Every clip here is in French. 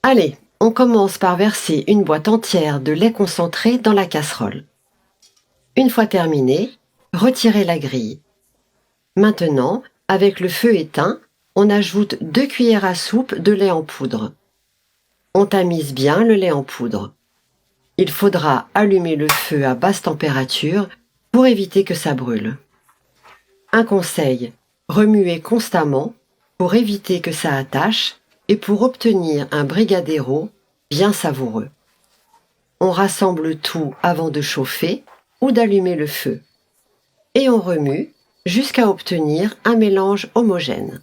Allez, on commence par verser une boîte entière de lait concentré dans la casserole. Une fois terminé, retirez la grille. Maintenant, avec le feu éteint, on ajoute 2 cuillères à soupe de lait en poudre. On tamise bien le lait en poudre. Il faudra allumer le feu à basse température pour éviter que ça brûle. Un conseil, remuez constamment pour éviter que ça attache et pour obtenir un brigadeiro bien savoureux. On rassemble tout avant de chauffer ou d'allumer le feu. Et on remue jusqu'à obtenir un mélange homogène.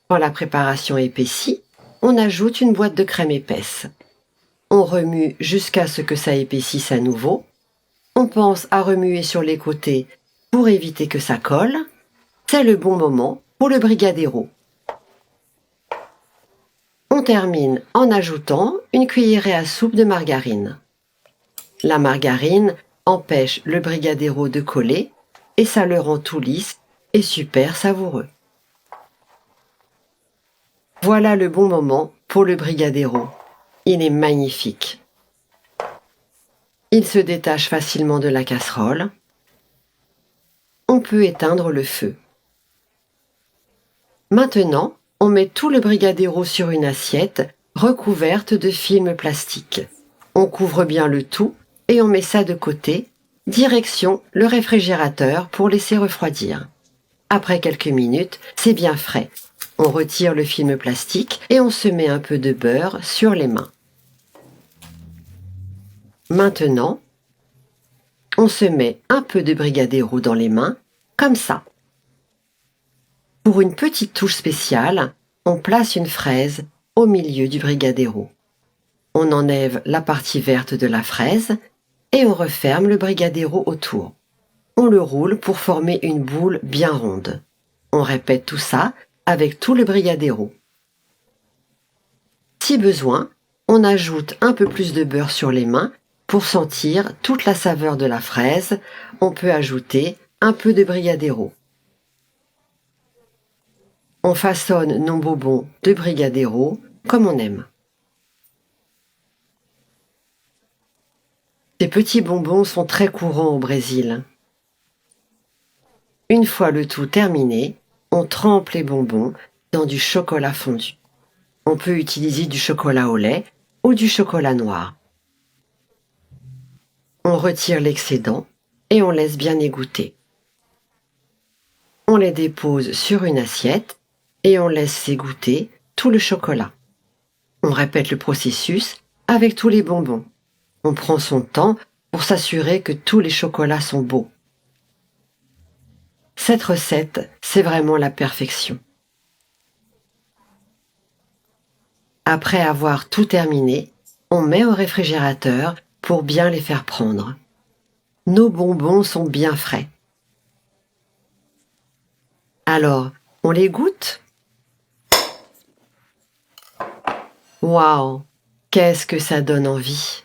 Quand la préparation épaissit, on ajoute une boîte de crème épaisse. On remue jusqu'à ce que ça épaississe à nouveau. On pense à remuer sur les côtés pour éviter que ça colle. C'est le bon moment pour le brigadeiro. On termine en ajoutant une cuillerée à soupe de margarine. La margarine empêche le brigadeiro de coller et ça le rend tout lisse et super savoureux. Voilà le bon moment pour le brigadeiro. Il est magnifique. Il se détache facilement de la casserole. On peut éteindre le feu. Maintenant, on met tout le brigadeiro sur une assiette recouverte de film plastique. On couvre bien le tout et on met ça de côté, direction le réfrigérateur pour laisser refroidir. Après quelques minutes, c'est bien frais. On retire le film plastique et on se met un peu de beurre sur les mains. Maintenant, on se met un peu de brigadeiro dans les mains, comme ça. Pour une petite touche spéciale, on place une fraise au milieu du brigadeiro. On enlève la partie verte de la fraise et on referme le brigadeiro autour. On le roule pour former une boule bien ronde. On répète tout ça avec tout le brigadeiro. Si besoin, on ajoute un peu plus de beurre sur les mains pour sentir toute la saveur de la fraise. On peut ajouter un peu de brigadeiro. On façonne nos bonbons de brigadeiro comme on aime. Ces petits bonbons sont très courants au Brésil. Une fois le tout terminé, on trempe les bonbons dans du chocolat fondu. On peut utiliser du chocolat au lait ou du chocolat noir. On retire l'excédent et on laisse bien égoutter. On les dépose sur une assiette et on laisse s'égoutter tout le chocolat. On répète le processus avec tous les bonbons. On prend son temps pour s'assurer que tous les chocolats sont beaux. Cette recette, c'est vraiment la perfection. Après avoir tout terminé, on met au réfrigérateur pour bien les faire prendre. Nos bonbons sont bien frais. Alors, on les goûte? Waouh! Qu'est-ce que ça donne envie!